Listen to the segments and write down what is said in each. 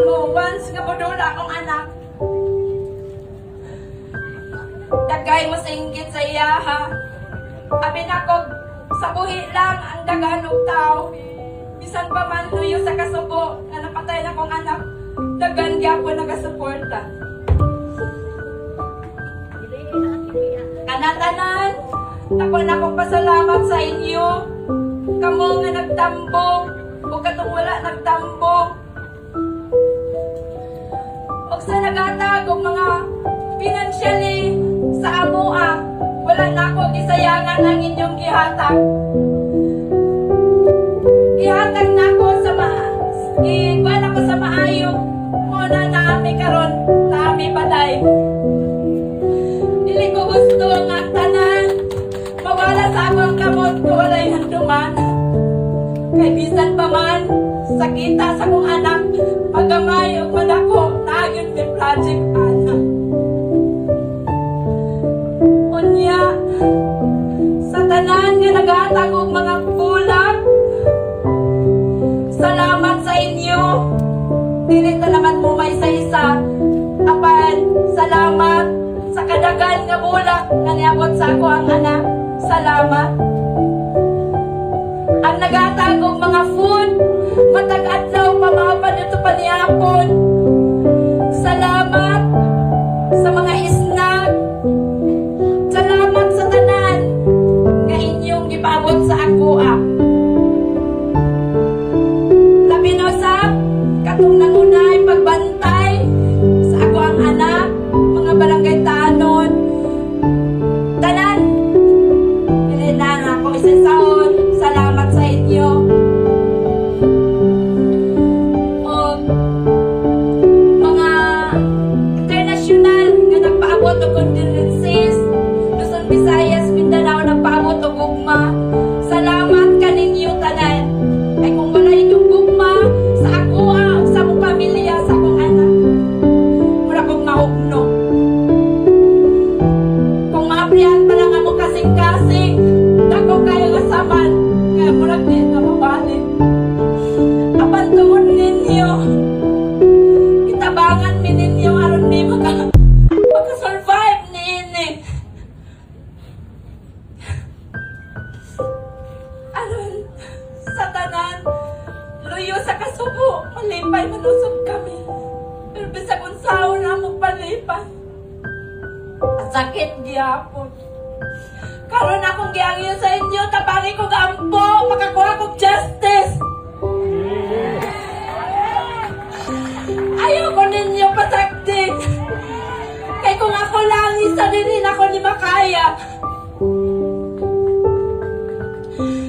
mo, once nga budula akong anak. Dagay mo sa inggit sa iya, ha? Abi na ko, sa buhi lang ang daganong tao. Bisan pa man tuyo sa kasubo, na napatay na kong anak, dagan gyapon nagasuporta. Kanatanan, ako na akong pasalamat sa inyo. Kamo nga nagtambong, o katong wala nagtambong. O sa nagatag og mga financially sa amoa, wala na ako gisayangan ang inyong gihatag. Gihatag na ako sa iguan ako sa maayo. Muna na ami karon, na ami balay. Dili ko gusto nga tanan mawala sa akong kamot ko walay handuman. Kay bisan pa man sakita sa kong anak, pagamay og madako nagyon mi project anak. Unya sa tanan nga naghatag og mga bulag, salamat sa inyo. Dili ta naman mo may isa-isa. Apan salamat sa kadagan nga bulak nga niabot sa ako ang anak. Salamat. Ang nagatag og mga food, matag adlaw pa mga panito pa niyapon. Salamat sa mga isnag. Salamat sa tanan nga inyong gipabot sa ako. Labi na usab katong nangunay pagbantay sa ako ang anak, mga barangay tanon. Tanan, hindi na ako isasaon. Salamat sa inyo. O mga international nga nagpaabot og condolences, Luzon, Visayas, Mindanao nagpaabot og gugma. Salamat kaninyo tanan. Kay kung wala inyong gugma sa ako, sa akong pamilya, sa akong anak, mura kong mahugno. Kung maabrihan pa lang ako kasing-kasing, dako kayo kasaman, kaya mura din na mabalik. Apan tuon ninyo, itabangan mi ninyo aron mi maka-survive ni ini. Aron sa tanan, luyo sa kasubo, malipay manusog kami. Pero bisa kung saan na mo palipay. Sakit gihapon. Karon akong giangyo sa inyo, tabangi ko gampo, makakuha kong justice. Ayaw ko ninyo pasaktin. Kay kung ako lang, isa din ako ni makaya.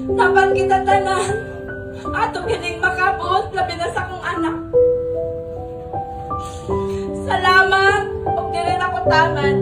Napan kita tanan, ato kining makabot, labi na sa kong anak. Salamat, huwag din rin ako taman.